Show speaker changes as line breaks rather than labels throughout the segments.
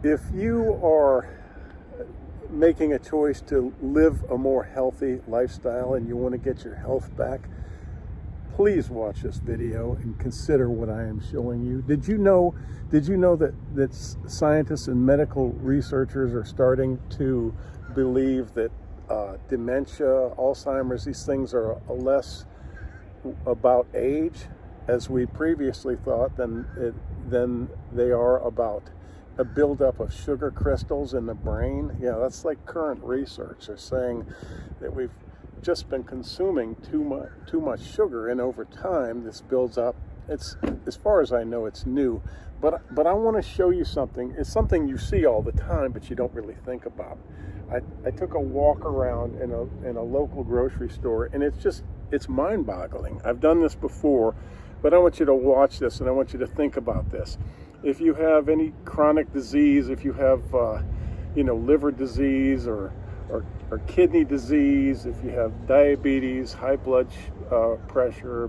If you are making a choice to live a more healthy lifestyle and you want to get your health back, please watch this video and consider what I am showing you. Did you know that scientists and medical researchers are starting to believe that dementia, Alzheimer's, these things are less about age, as we previously thought, than they are about a buildup of sugar crystals in the brain? Yeah, that's like current research. They're saying that we've just been consuming too much sugar, and over time this builds up. It's, as far as I know, it's new, but I want to show you something. It's something you see all the time, but you don't really think about. I took a walk around in a local grocery store, and it's mind-boggling. I've done this before, but I want you to watch this, and I want you to think about this. If you have any chronic disease, if you have liver disease or kidney disease, if you have diabetes, high blood pressure,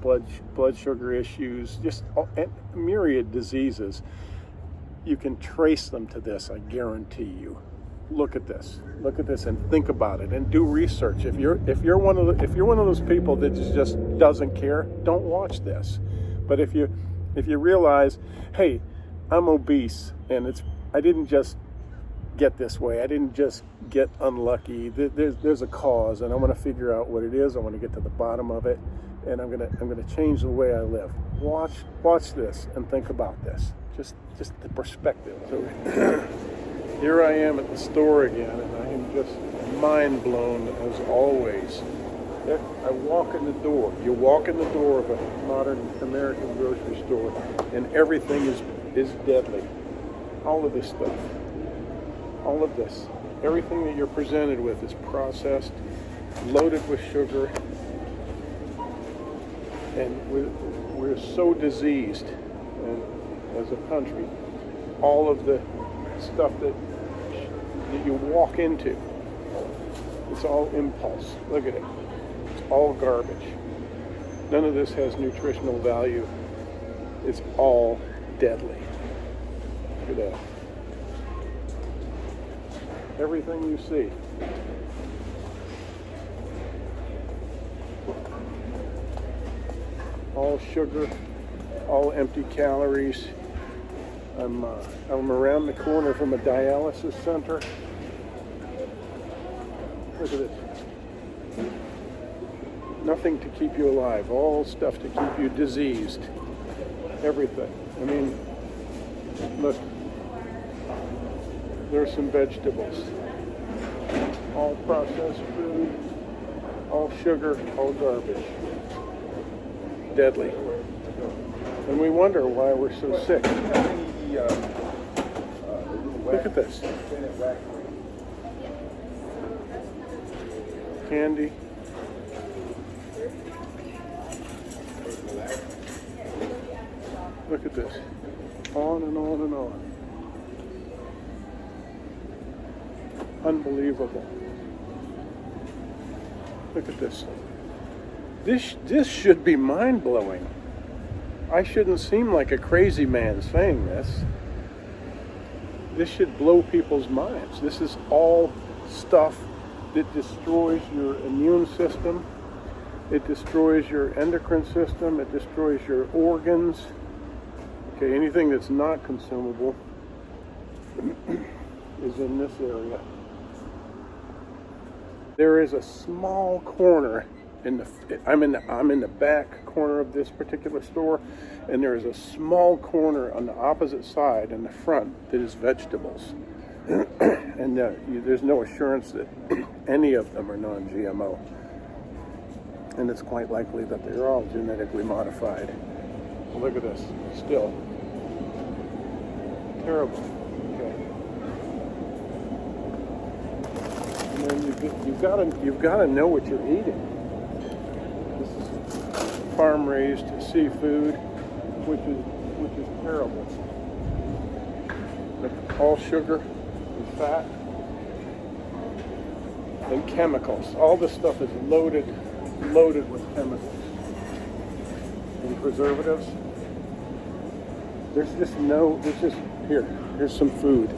blood sugar issues, just a myriad diseases, you can trace them to this, I guarantee you. Look at this and think about it and do research. If you're one of those people that just doesn't care, don't watch this. But if you realize, hey, I'm obese and I didn't just get this way, I didn't just get unlucky, there's a cause, and I want to figure out what it is. I want to get to the bottom of it, and I'm gonna change the way I live. Watch this and think about this. Just the perspective. So here I am at the store again, and I am just mind blown as always. I walk in the door. You walk in the door of a modern American grocery store, and everything is deadly. All of this stuff. All of this. Everything that you're presented with is processed, loaded with sugar, and we're so diseased as a country. All of the stuff that you walk into, it's all impulse. Look at it. It's all garbage. None of this has nutritional value. It's all deadly. Look at that. Everything you see. All sugar, all empty calories. I'm around the corner from a dialysis center. Look at this. Nothing to keep you alive. All stuff to keep you diseased. Everything. I mean, look. There's some vegetables. All processed food. All sugar. All garbage. Deadly. And we wonder why we're so sick. Look at this. Candy. Look at this. On and on and on. Unbelievable. Look at this. This should be mind-blowing. I shouldn't seem like a crazy man saying this. This should blow people's minds. This is all stuff that destroys your immune system. It destroys your endocrine system. It destroys your organs. Okay, anything that's not consumable is in this area. There is a small corner I'm in the back corner of this particular store, and there is a small corner on the opposite side in the front that is vegetables. And there's no assurance that any of them are non-GMO. And it's quite likely that they're all genetically modified. Well, look at this. Still. Terrible. Okay. And then you've got to know what you're eating. This is farm-raised seafood, which is terrible. All sugar and fat and chemicals. All this stuff is loaded with chemicals and preservatives. There's just here's some food.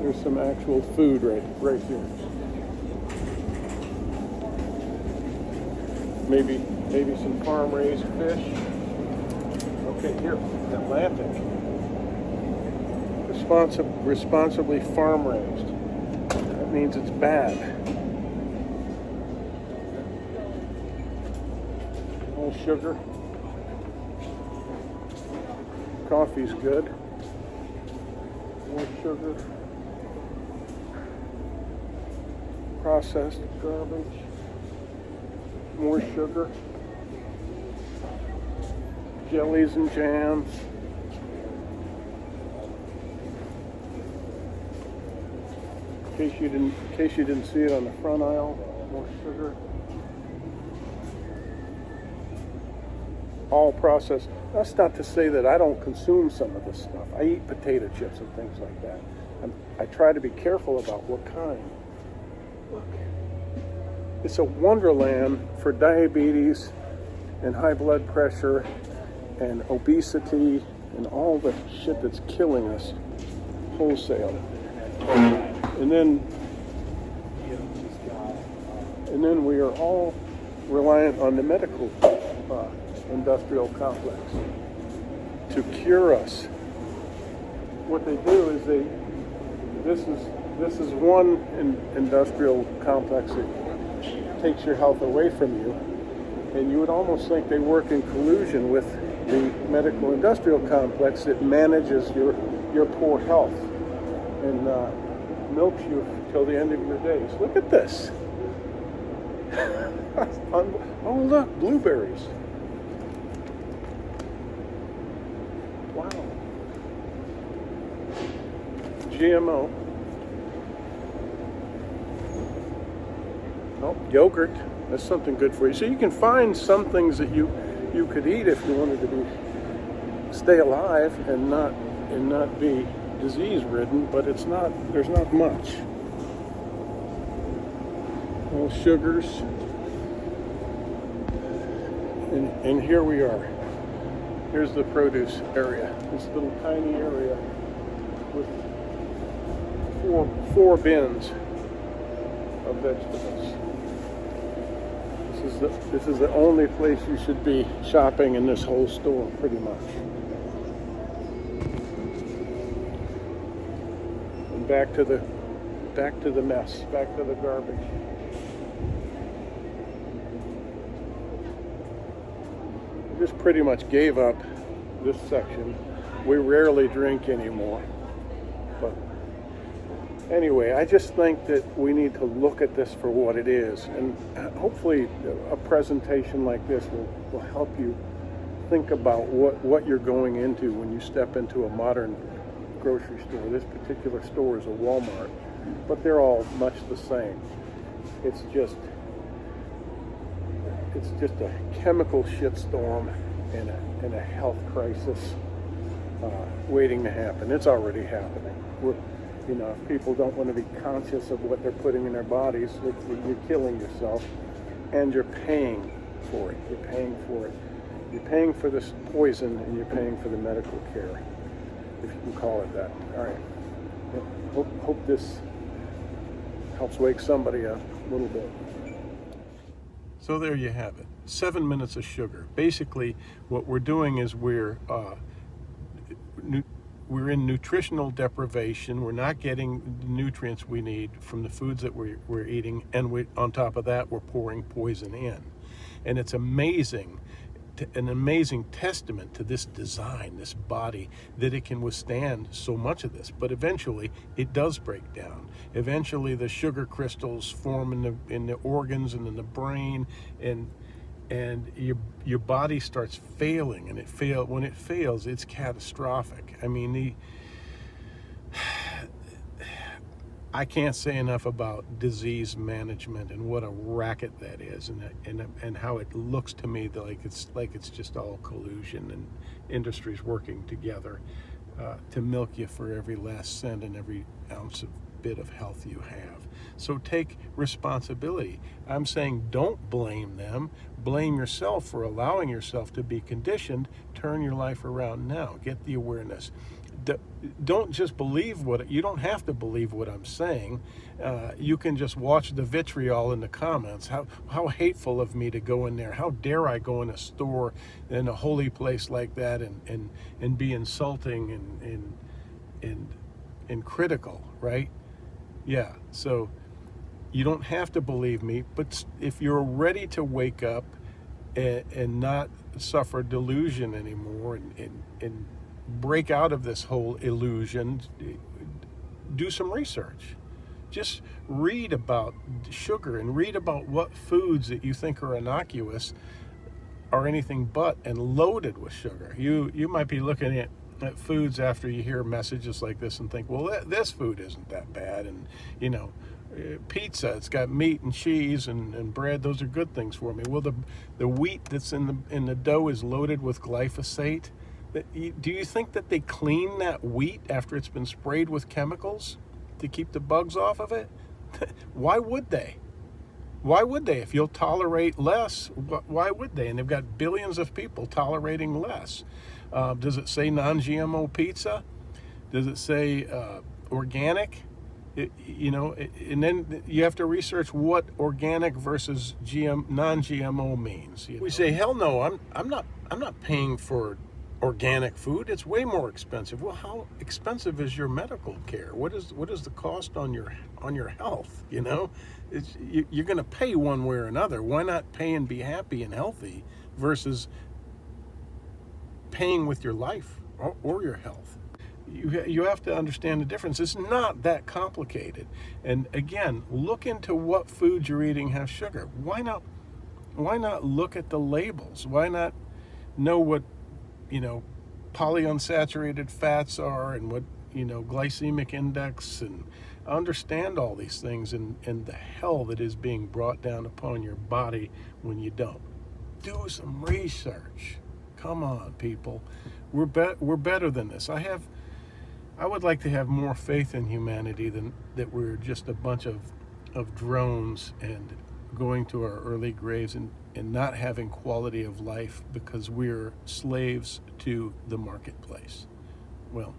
There's some actual food right here. Maybe some farm-raised fish. Okay, here, Atlantic. Responsibly farm-raised. That means it's bad. No sugar. Coffee's good. More sugar. Processed garbage. More sugar. Jellies and jams. In case you didn't see it on the front aisle, more sugar. All processed. That's not to say that I don't consume some of this stuff. I eat potato chips and things like that. I try to be careful about what kind. Look, it's a wonderland for diabetes and high blood pressure and obesity and all the shit that's killing us wholesale. And then we are all reliant on the medical industrial complex to cure us. What they do is this is one industrial complex that takes your health away from you, and you would almost think they work in collusion with the medical industrial complex that manages your poor health and milks you till the end of your days. Look at this. Oh look, blueberries. Wow. GMO. Oh, yogurt. That's something good for you. So you can find some things that you could eat if you wanted to stay alive and not be disease ridden, but there's not much. All sugars. And here we are. Here's the produce area. This little tiny area with four bins of vegetables. This is the only place you should be shopping in this whole store, pretty much. And back to the mess, back to the garbage. We just pretty much gave up this section. We rarely drink anymore. But anyway, I just think that we need to look at this for what it is, and hopefully a presentation like this will help you think about what you're going into when you step into a modern grocery store. This particular store is a Walmart, but they're all much the same. It's just a chemical shitstorm and a health crisis waiting to happen. It's already happening. If people don't want to be conscious of what they're putting in their bodies, you're killing yourself, and you're paying for it. You're paying for it. You're paying for this poison, and you're paying for the medical care, if you can call it that. All right. Hope this helps wake somebody up a little bit. So there you have it. 7 minutes of sugar. Basically, what we're doing is we're in nutritional deprivation. We're not getting the nutrients we need from the foods that we're eating, and on top of that, we're pouring poison in. And it's amazing, an amazing testament to this design, this body, that it can withstand so much of this. But eventually, it does break down. Eventually, the sugar crystals form in the organs and in the brain, and your body starts failing, and when it fails, it's catastrophic. I mean, I can't say enough about disease management and what a racket that is, and how it looks to me like it's just all collusion and industries working together to milk you for every last cent and every ounce of bit of health you have. So take responsibility. I'm saying don't blame them. Blame yourself for allowing yourself to be conditioned. Turn your life around now. Get the awareness. Don't just believe you don't have to believe what I'm saying. You can just watch the vitriol in the comments. How hateful of me to go in there. How dare I go in a store, in a holy place like that, and be insulting and critical, right? Yeah, so you don't have to believe me, but if you're ready to wake up and not suffer delusion anymore and break out of this whole illusion, do some research. Just read about sugar and read about what foods that you think are innocuous are anything but and loaded with sugar. You might be looking at foods after you hear messages like this and think, well, this food isn't that bad. And, pizza, it's got meat and cheese and bread. Those are good things for me. Well, the wheat that's in the dough is loaded with glyphosate. Do you think that they clean that wheat after it's been sprayed with chemicals to keep the bugs off of it? Why would they? Why would they? If you'll tolerate less, why would they? And they've got billions of people tolerating less. Does it say non-GMO pizza? Does it say organic? And then you have to research what organic versus non-GMO means. We say, hell no, I'm not paying for organic food. It's way more expensive. Well, how expensive is your medical care? What is the cost on your health? You're going to pay one way or another. Why not pay and be happy and healthy versus paying with your life or your health? You have to understand the difference. It's not that complicated. And again, look into what foods you're eating have sugar. Why not look at the labels? Why not know what polyunsaturated fats are and what glycemic index, and understand all these things and the hell that is being brought down upon your body when you don't. Do some research. Come on, people. We're better than this. I would like to have more faith in humanity than that we're just a bunch of drones and going to our early graves and not having quality of life because we're slaves to the marketplace. Well,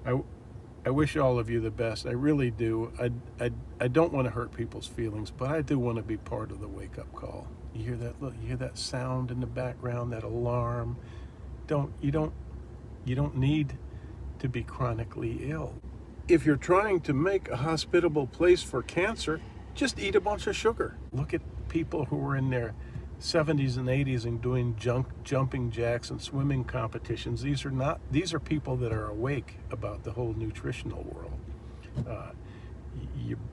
I wish all of you the best. I really do. I don't want to hurt people's feelings, but I do want to be part of the wake-up call. You hear that? Look, you hear that sound in the background, that alarm. You don't need to be chronically ill. If you're trying to make a hospitable place for cancer, just eat a bunch of sugar. Look at people who are in their 70s and 80s and doing jumping jacks and swimming competitions. These are people that are awake about the whole nutritional world.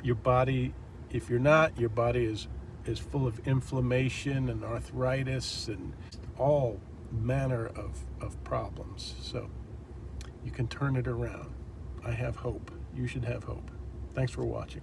Your body, if you're not, your body is full of inflammation and arthritis and all manner of problems. So you can turn it around. I have hope. You should have hope. Thanks for watching.